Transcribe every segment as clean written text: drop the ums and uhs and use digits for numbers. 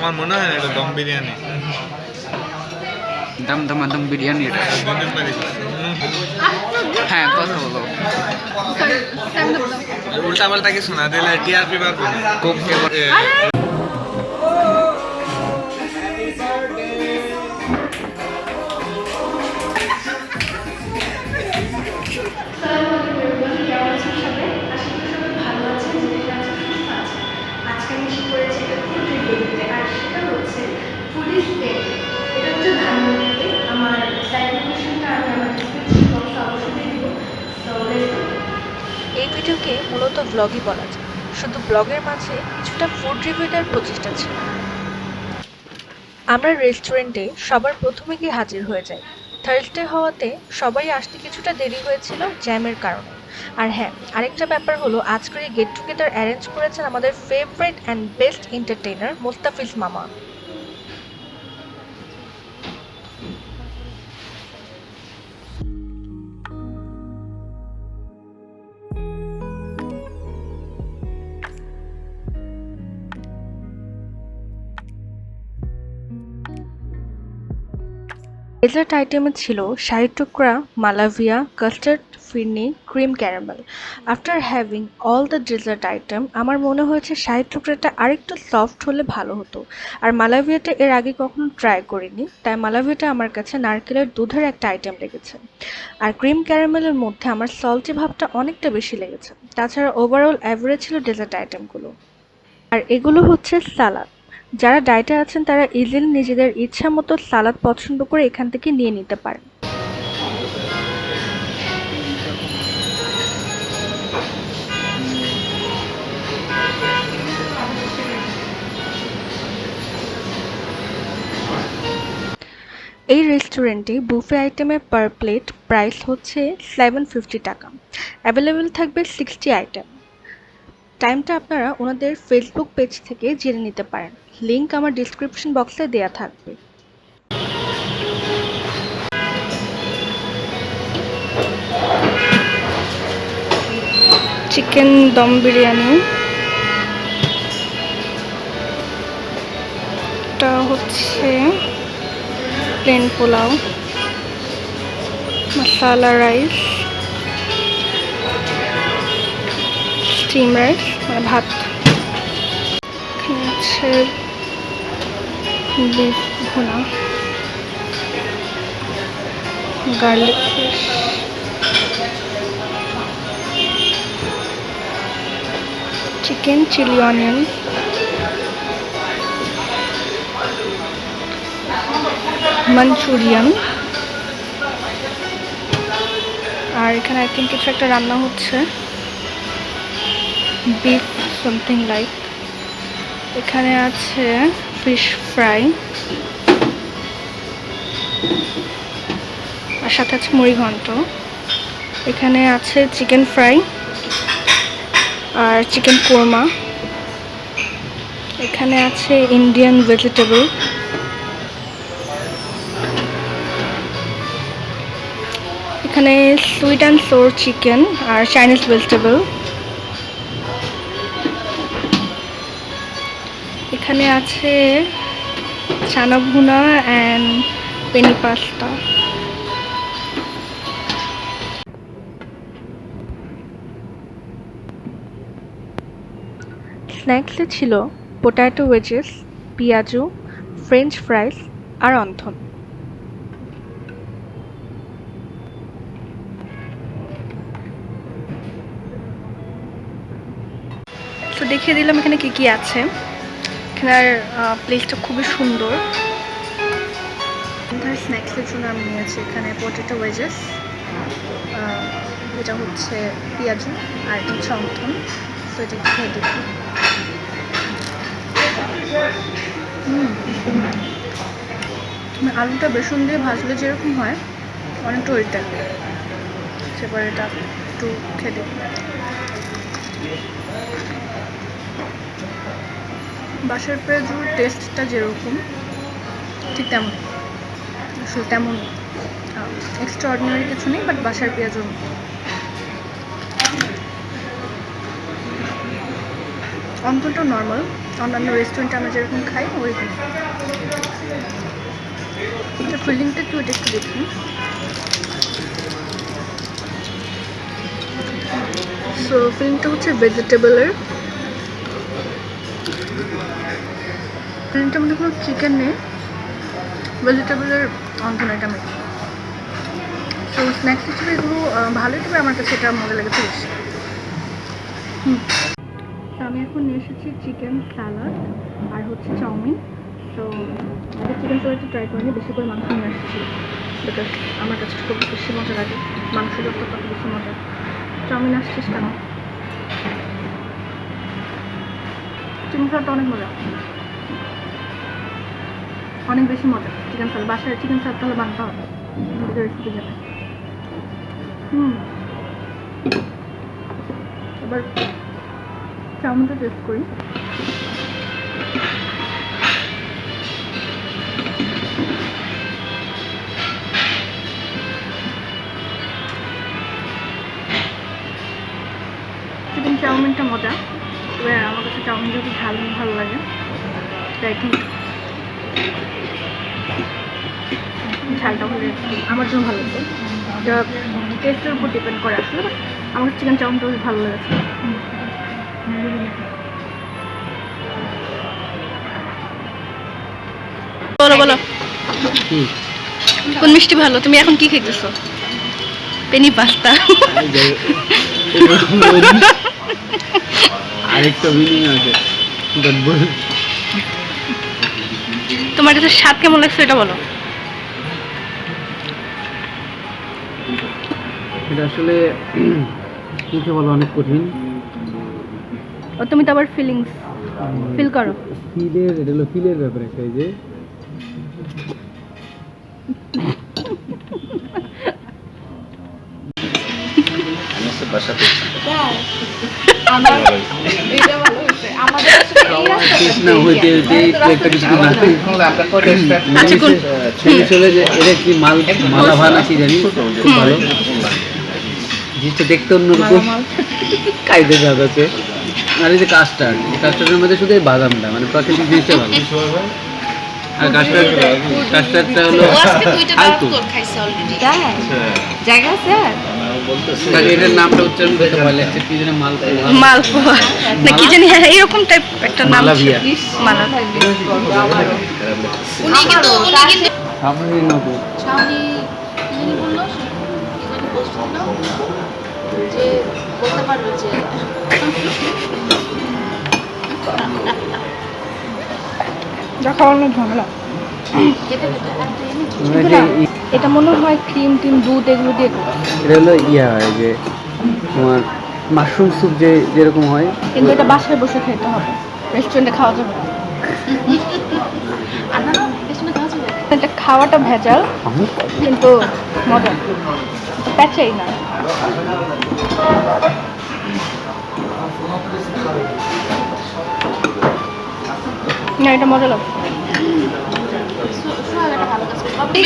আমার মনে হয় না এটা দম বিরিয়ানি। দম দমাদম বিরিয়ানি। হ্যাঁ, কথা বলো। উল্টা পাল্টা কিছু না দিলে টিআরপি পাবো না। এই ভিডিওকে মূলত ব্লগই বলা যায়, শুধু ব্লগের মাঝে কিছুটা ফুড রিভিউটার প্রচেষ্টা ছিল। আমরা রেস্টুরেন্টে সবার প্রথমে গিয়ে হাজির হয়ে যাই। থার্সডে হওয়াতে সবাই আসতে কিছুটা দেরি হয়েছিল জ্যামের কারণে। আর হ্যাঁ, আরেকটা ব্যাপার হলো আজকের এই গেট টুগেদার অ্যারেঞ্জ করেছেন আমাদের favourite and best entertainer Mustafiz মামা। ডেজার্ট আইটেমে ছিল শাহী টুকরা, মালাভিয়া, custard, phirni, cream caramel. After having all the dessert item আমার মনে হয়েছে শাহী টুকরাটা আরেকটু সফট হলে ভালো হতো। আর মালাভিয়াটা এর আগে কখনো ট্রাই করিনি, তাই মালাভিয়াটা আমার কাছে নারকেলের দুধের একটা আইটেম লেগেছে। আর ক্রিম ক্যারামেলের মধ্যে আমার সল্টি ভাবটা অনেকটা বেশি লেগেছে। তাছাড়া ওভারঅল অ্যাভারেজ ছিল ডেজার্ট আইটেমগুলো। আর এগুলো হচ্ছে সালাদ। যারা ডায়েটে আছেন তারা ইজিলি নিজেদের ইচ্ছা মতো সালাদ পছন্দ করে এখান থেকে নিয়ে নিতে পারেন। এই রেস্টুরেন্টে বুফে আইটেমের পার প্লেট প্রাইস হচ্ছে 750 টাকা। অ্যাভেলেবেল থাকবে 60 আইটেম। টাইমটা আপনারা ওনাদের ফেসবুক পেজ থেকে জেনে নিতে পারেন, লিংক আমার ডিসক্রিপশন বক্সে দেওয়া থাকবে। চিকেন দম বিরিয়ানি, এটা হচ্ছে plain pulao, masala rice, steam rice মানে ভাত, এখানে হচ্ছে beef bhuna, garlic fish, chicken chilli onion, Manchurian. আর এখানে আই থিঙ্ক কিছু একটা রান্না হচ্ছে, বিফ সামথিং লাইক। এখানে আছে ফিশ ফ্রাই, আর সাথে আছে মুড়ি ঘন্ট। এখানে আছে চিকেন ফ্রাই আর চিকেন কোরমা। এখানে আছে ইন্ডিয়ান ভেজিটেবল। এখানে সুইট অ্যান্ড সোর চিকেন আর চাইনিজ ভেজিটেবল। এখানে আছে chana bhuna and penne pasta. স্ন্যাক্সে ছিল পোটাটো ওয়েজেস, পেঁয়াজু, ফ্রেঞ্চ ফ্রাইস আর অন্থন। তো দেখিয়ে দিলাম এখানে কি কি আছে। এখানের প্লেসটা খুবই সুন্দর। স্ন্যাক্সের জন্য আমি নিয়েছি এখানে পোটেটো ওয়েজেস, এটা হচ্ছে পেঁয়াজু আর এটা হচ্ছে অন্থন। তো এটা খেয়ে দেখি। আলুটা বেসন দিয়ে ভাজলে যেরকম হয় অনেকটা ওই টাইপের। সেবার এটা একটু খেয়ে দেখি। বাসার পেঁয়াজুর টেস্টটা যেরকম ঠিক তেমন, আসলে তেমন এক্সট্রা অর্ডিনারি কিছু নেই, বাট বাসার পেঁয়াজু। অন্তটা নর্মাল, অন্যান্য রেস্টুরেন্টে আমরা যেরকম খাই ওইরকম। ফিলিংটা একটু এটা একটু দেখি। সো ফিলিংটা হচ্ছে ভেজিটেবলের, ফিলিংটার মধ্যে কোনো চিকেন নেই, ভেজিটেবলের অন্তনাটা আমি। সো স্ন্যাক্স হিসেবে এগুলো ভালোই, তবে আমার কাছে এটা মজা লেগেছে বেশি। তো আমি এখন নিয়ে এসেছি চিকেন স্যালাড আর হচ্ছে চাউমিন। তো আগে চিকেন স্যালাডটা ট্রাই করিনি, বেশি করে মাংস নিয়ে আসছি বিকজ আমার কাছে খুব বেশি মজা লাগে, মাংস যত তত বেশি মজা। চাউমিন আসছিস কেন? চিকেন স্যালাডটা অনেক মজা, অনেক বেশি মজা। চিকেন স্যালাড বাসায় চিকেন স্যালাড তাহলে বানাতে হবে, রেসিপি জানে। এবার চাউমিনটা টেস্ট করি। চিকেন চাউমিনটা মজা, তবে আমার কাছে চাউমিন যেহেতু ঝাল ভালো লাগে তাই আই থিঙ্ক ঝালটা হলে আমার জন্য ভালো লাগবে। এটা টেস্টের উপর ডিপেন্ড করে আসলে, বাট আমার চিকেন চাউমিনটা বেশ ভালো লেগেছে। বলো বলো, কোন মিষ্টি ভালো? তুমি এখন কি খাইতেছো? Penne pasta. আরেকটা মিনিং আছে, তোমার কাছে স্বাদ কেমন লাগছে এটা বলো। এটা আসলে মুখে বলা অনেক কঠিন। ও তুমি তো আবার ফিলিংস ফিল করো। ফিলের, এটা হলো ফিলের ব্যাপার একটা, এই যে কৃষ্ণা হইতে হইতে একটা কিছু না চলে যে এটা কি মালাভা না কি জানি, খুব ভালো জিনিসটা দেখতে অন্যরকম খাইতে স্বাদ আছে। আর এই যে কাস্টার্ডের মধ্যে শুধু এই বাদামটা, মানে প্রাকৃতিক জিনিসটা ভালো। আর কাস্টার্ডটা হলো আলতু, জায়গা আছে। এটার নামটা উচ্চারণ করতে ভয় লাগছে, কি যেন মালপোয়া না কি জানি, হ্যাঁ এরকম টাইপ একটা নাম। মালাভিয়া। উনি কিন্তু সামনে নব ছাউনি কি বললো, কি জানি পোস্ট করলো যে বলতে পারবে যে খাওয়ানোর ঝামেলা। এটা মনে হয় ক্রিম টিম দুধ এগুলো দিয়ে করছে। এটা হলো হয় যে তোমার মাশরুম স্যুপ যেরকম হয়, কিন্তু এটা বাসায় বসে খেতে হবে, রেস্টুরেন্টে খাওয়া যাবে না। এটা খাওয়াটা ভেজাল কিন্তু মজা, প্যাচাই না। না এটা মজা লাগছে।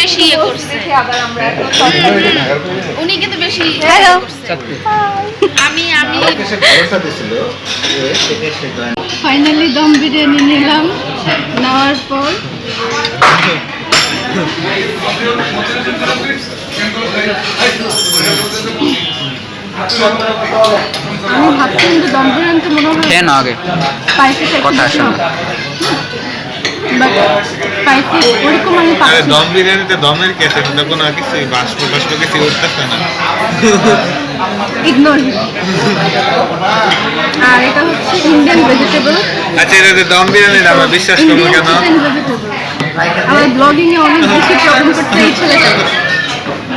বেশি ইয়ে করছে, উনি কিন্তু বেশি আমি ফাইনালি দম বিরিয়ানি নিলাম, নেওয়ার পর আমি ভাবছি কিন্তু দম বিরিয়ানিতে মনে হয় কেন আগে স্পাইসি কথা আসে না। বাট স্পাইসি ওরকম আমি আরে পাচ্ছি দম বিরিয়ানিতে দমের কেটে কিন্তু কোনো কিছু বাষ্প কিছু উঠতেছে না। ইগনোর। আর এটা হচ্ছে ইন্ডিয়ান ভেজিটেবল। আচ্ছা, এটা যে দম বিরিয়ানি আমরা বিশ্বাস করবো কেন? আমার ব্লগিং এ অনেক বেশি প্রবলেম করতে এই ছেলেটা,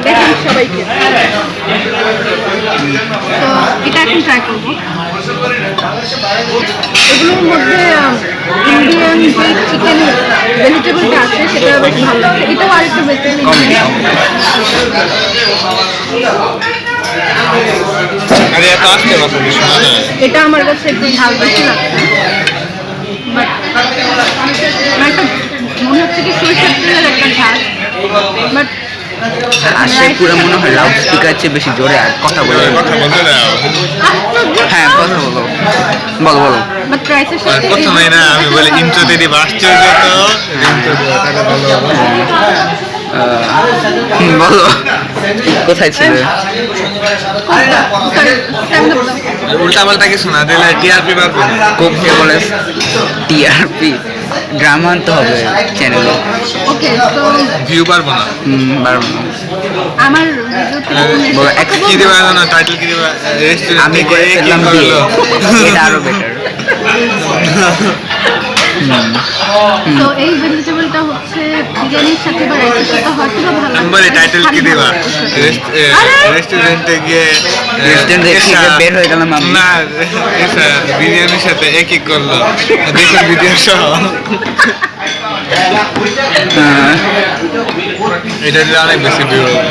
দেখেন সবাইকে। তো এটা এখন ট্রাই করবো। এগুলোর মধ্যে ইন্ডিয়ান যে চিকেন ভেজিটেবলটা আছে সেটা বেশ ভালো লাগছে। এটাও আরেকটু ভেজিটেবল। আরে এত আসতে কথা শোনা না। এটা আমার কাছে একটু ঝাল বেশি লাগছে, বাট একটা মনে হচ্ছে কি সরিষার তেলের একটা ঝাল, বাট আর সে পুরো মনে হয় লাউড স্পিকার চেয়ে বেশি জোরে আর কথা বলে। কথা বলতে দাও। হ্যাঁ কথা বলো, বলো বলো। বাট রাইসের সাথে প্রথমেই না আমি বলি ইন্ট্রোতে দিবা আশ্চর্য তো ইন্ট্রো দিবা তাহলে ভালো হবে। বলো কোথায় ছিল? উল্টা পাল্টা কিছু না দিলে টিআরপি পাবে না। কোপকে বলে টিআরপি, ড্রামা আনতে হবে চ্যানেলে। ওকে, তো ভিউ পারবো না। পারবো না। আমার ভিডিওতে বলো কি দিবা জানো টাইটেল কি দিবা রেস্টুরেন্ট আমি করে ফেললাম বিয়ে, এটা আরো বেটার। তো এই ভেজিটেবলটা হচ্ছে বিরিয়ানির সাথে বা রাইসের সাথে হয়তো বা ভালো আমি বলি টাইটেল কি দিবা রেস্টুরেন্টে গিয়ে রেস্টুরেন্টে খেয়ে বের হয়ে গেলাম আমি। না এসা বিরিয়ানির সাথে একই করলো দেখো ভিডিও সহ এটা দিলে অনেক বেশি ভিউ হবে।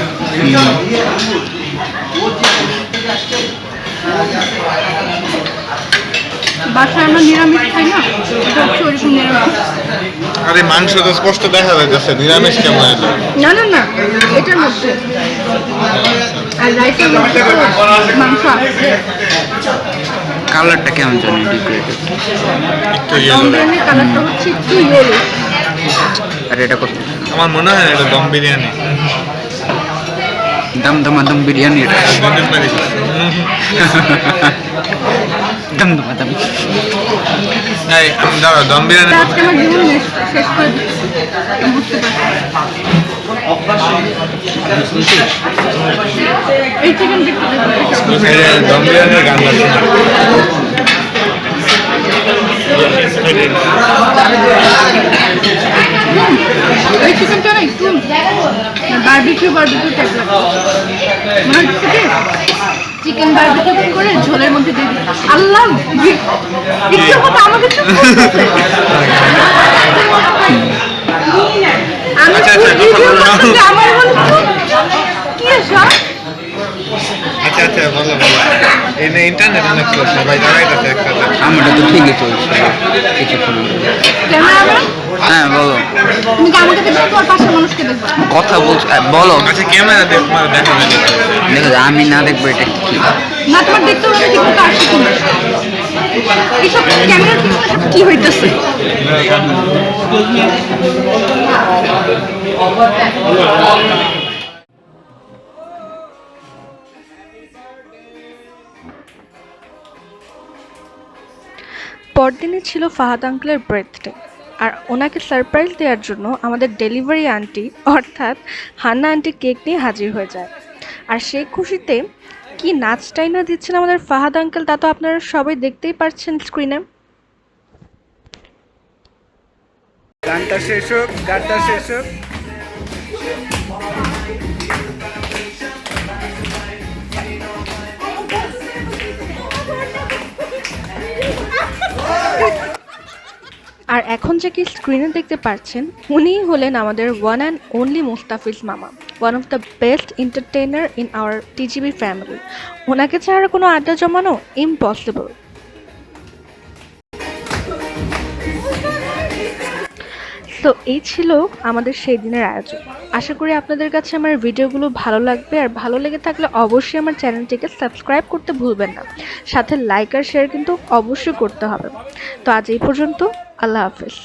বাসায় আমরা নিরামিষ খাই না, এটা হচ্ছে ওইরকম নিরামিষ। আরে মাংস তো স্পষ্ট দেখা যাচ্ছে নিরামিষ কেমন এলো। না না না, এটার মধ্যে আর রাইসের মধ্যে তো মাংস আছে। কালারটা কেমন জানি ডেকোরেটেড। একটু দম ইয়েলো বিরিয়ানির কালারটা হচ্ছে একটু ইয়েলো। আর এটা কত? আমার মনে হয় এটা দম বিরিয়ানি। দম দমাদম বিরিয়ানি। দম দমাদম। এই আমি দাঁড়াও দম বিরিয়ানি তা আজকে আমার জীবন শেষ করে দিচ্ছি। আমি বুঝতে পারছি। এই চিকেন দেখতে দম বিরিয়ানির গান লাগছে না। এই চিকেনটা না একটু বারবিকিউ টাইপ লাগে। মনে হচ্ছে কি চিকেন বারবিকিউ করে ঝোলের মধ্যে দিয়ে দিই। আল্লাহ, একটু কথা আমাকে চুপ করতেছে। আমি আচ্ছা, ফুল কথা ভিডিও বলো না। করতেছি, আমার বলে চুপ। কি এসব? আচ্ছা আচ্ছা বলো বলো এই না ইন্টারনেট অনেক স্লো সবাই দাঁড়াইতেছে একসাথে। আমারটা তো ঠিকই চলছে কিছুক্ষণ আগে। ক্যামেরাম্যান, হ্যাঁ বলো, তুমি কি আমাকে দেখবে তোমার পাশের মানুষকে দেখবে? কথা বলছো বলো। আচ্ছা ক্যামেরা দিয়ে তোমার দেখা যাবে। দেখো আমি না দেখবো এটা কি? না তোমার দেখতে হবে আমি দেখতে আসছি কিনা। এইসব ক্যামেরার পিছনে সব কি হইতেছে? পরদিনে ছিল ফাহাদ আঙ্কেলের বার্থডে, আর ওনাকে সারপ্রাইজ দেওয়ার জন্য আমাদের ডেলিভারি আন্টি অর্থাৎ হান্না আন্টি কেক নিয়ে হাজির হয়ে যায়। আর সেই খুশিতে কি নাচটাই না দিচ্ছেন আমাদের ফাহাদ আঙ্কেল, তা তো আপনারা সবাই দেখতেই পাচ্ছেন স্ক্রিনে। গানটা শেষ হোক, গানটা শেষ হোক। আর এখন যে কি স্ক্রিনে দেখতে পাচ্ছেন উনিই হলেন আমাদের ওয়ান অ্যান্ড অনলি মুস্তাফিজ মামা, one of the best entertainer in our TGB family. ওনাকে ছাড়া কোনো আড্ডা জমানো ইম্পসিবল। তো এই ছিল আমাদের সেই দিনের আয়োজন। আশা করি আপনাদের কাছে আমার ভিডিওগুলো ভালো লাগবে, আর ভালো লেগে থাকলে অবশ্যই আমার চ্যানেলটিকে সাবস্ক্রাইব করতে ভুলবেন না, সাথে লাইক আর শেয়ার কিন্তু অবশ্যই করতে হবে। তো আজ এই পর্যন্ত, আল্লাহ হাফেজ।